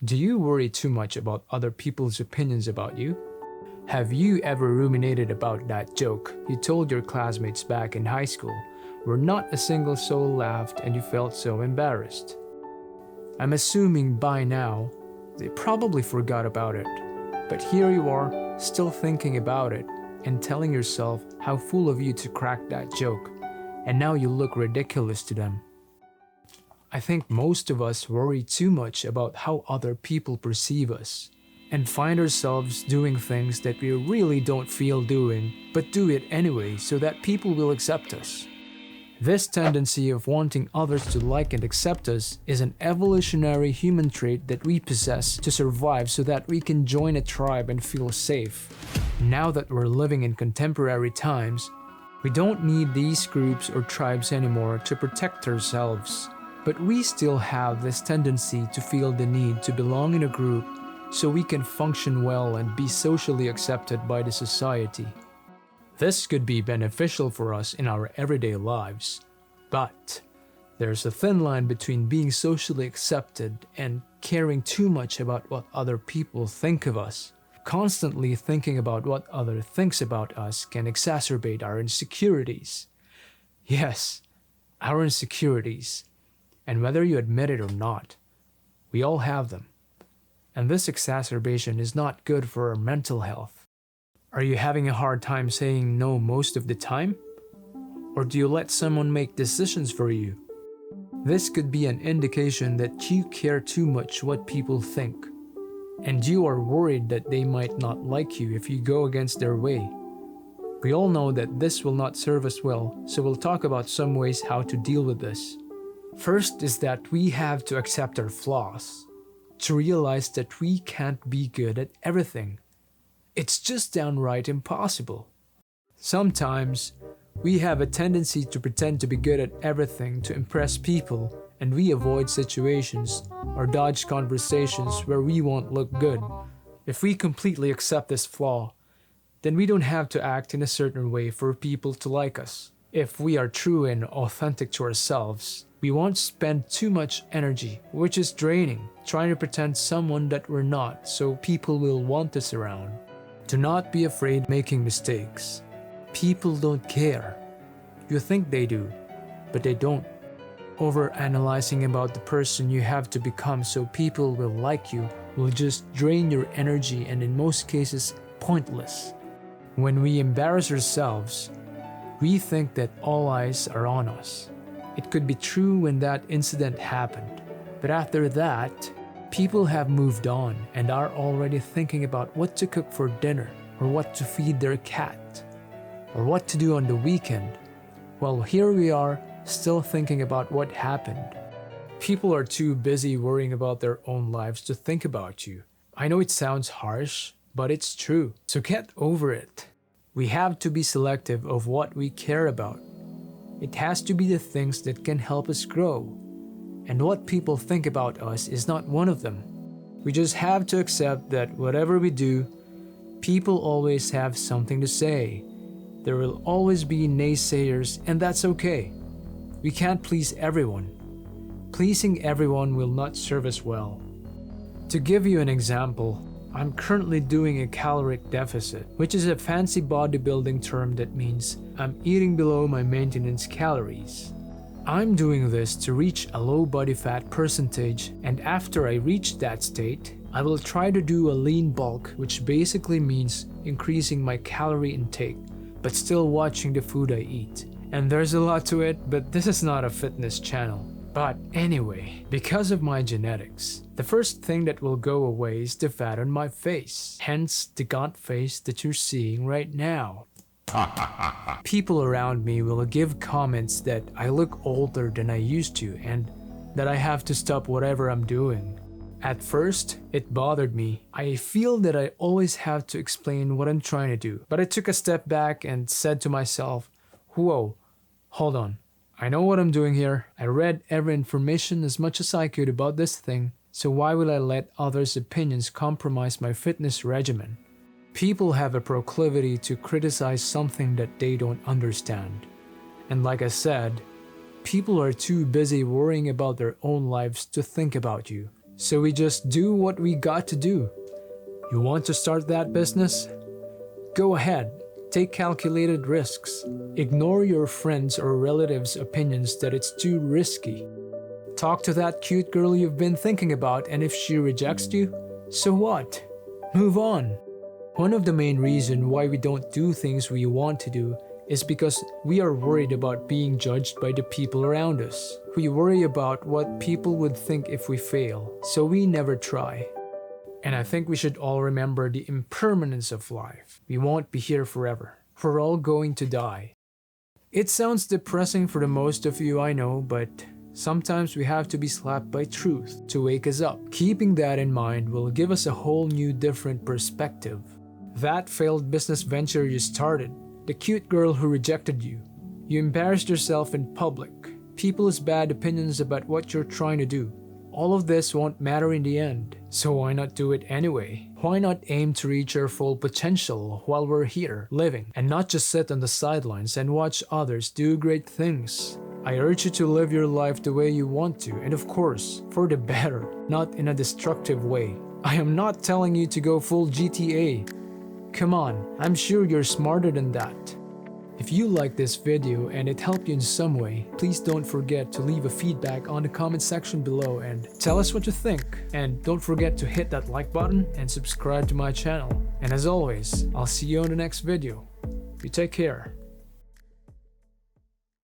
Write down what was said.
Do you worry too much about other people's opinions about you? Have you ever ruminated about that joke you told your classmates back in high school where not a single soul laughed and you felt so embarrassed? I'm assuming by now they probably forgot about it, but here you are still thinking about it and telling yourself how fool of you to crack that joke, and now you look ridiculous to them. I think most of us worry too much about how other people perceive us and find ourselves doing things that we really don't feel doing, but do it anyway so that people will accept us. This tendency of wanting others to like and accept us is an evolutionary human trait that we possess to survive so that we can join a tribe and feel safe. Now that we're living in contemporary times, we don't need these groups or tribes anymore to protect ourselves. But we still have this tendency to feel the need to belong in a group so we can function well and be socially accepted by the society. This could be beneficial for us in our everyday lives, but there's a thin line between being socially accepted and caring too much about what other people think of us. Constantly thinking about what others think about us can exacerbate our insecurities. Yes, our insecurities. And whether you admit it or not, we all have them. And this exacerbation is not good for our mental health. Are you having a hard time saying no most of the time? Or do you let someone make decisions for you? This could be an indication that you care too much what people think, and you are worried that they might not like you if you go against their way. We all know that this will not serve us well, so we'll talk about some ways how to deal with this. First is that we have to accept our flaws, to realize that we can't be good at everything. It's just downright impossible. Sometimes, we have a tendency to pretend to be good at everything to impress people, and we avoid situations or dodge conversations where we won't look good. If we completely accept this flaw, then we don't have to act in a certain way for people to like us. If we are true and authentic to ourselves, we won't spend too much energy, which is draining, trying to pretend someone that we're not so people will want us around. Do not be afraid making mistakes. People don't care. You think they do, but they don't. Overanalyzing about the person you have to become so people will like you will just drain your energy and in most cases pointless. When we embarrass ourselves, we think that all eyes are on us. It could be true when that incident happened, but after that, people have moved on and are already thinking about what to cook for dinner, or what to feed their cat, or what to do on the weekend. Well, here we are, still thinking about what happened. People are too busy worrying about their own lives to think about you. I know it sounds harsh, but it's true. So get over it. We have to be selective of what we care about. It has to be the things that can help us grow. And what people think about us is not one of them. We just have to accept that whatever we do, people always have something to say. There will always be naysayers, and that's okay. We can't please everyone. Pleasing everyone will not serve us well. To give you an example, I'm currently doing a caloric deficit, which is a fancy bodybuilding term that means I'm eating below my maintenance calories. I'm doing this to reach a low body fat percentage, and after I reach that state, I will try to do a lean bulk, which basically means increasing my calorie intake, but still watching the food I eat. And there's a lot to it, but this is not a fitness channel. But anyway, because of my genetics, the first thing that will go away is the fat on my face, hence the gaunt face that you're seeing right now. People around me will give comments that I look older than I used to and that I have to stop whatever I'm doing. At first, it bothered me. I feel that I always have to explain what I'm trying to do, but I took a step back and said to myself, whoa, hold on. I know what I'm doing here. I read every information as much as I could about this thing, so why will I let others' opinions compromise my fitness regimen? People have a proclivity to criticize something that they don't understand. And like I said, people are too busy worrying about their own lives to think about you. So we just do what we got to do. You want to start that business? Go ahead. Take calculated risks. Ignore your friends' or relatives' opinions that it's too risky. Talk to that cute girl you've been thinking about, and if she rejects you, so what? Move on. One of the main reasons why we don't do things we want to do is because we are worried about being judged by the people around us. We worry about what people would think if we fail, so we never try. And I think we should all remember the impermanence of life. We won't be here forever. We're all going to die. It sounds depressing for the most of you, I know, but sometimes we have to be slapped by truth to wake us up. Keeping that in mind will give us a whole new different perspective. That failed business venture you started, the cute girl who rejected you, you embarrassed yourself in public, people's bad opinions about what you're trying to do. All of this won't matter in the end, so why not do it anyway? Why not aim to reach our full potential while we're here, living, and not just sit on the sidelines and watch others do great things? I urge you to live your life the way you want to, and of course, for the better, not in a destructive way. I am not telling you to go full GTA. Come on, I'm sure you're smarter than that. If you liked this video and it helped you in some way, please don't forget to leave a feedback on the comment section below and tell us what you think. And don't forget to hit that like button and subscribe to my channel. And as always, I'll see you on the next video. You take care.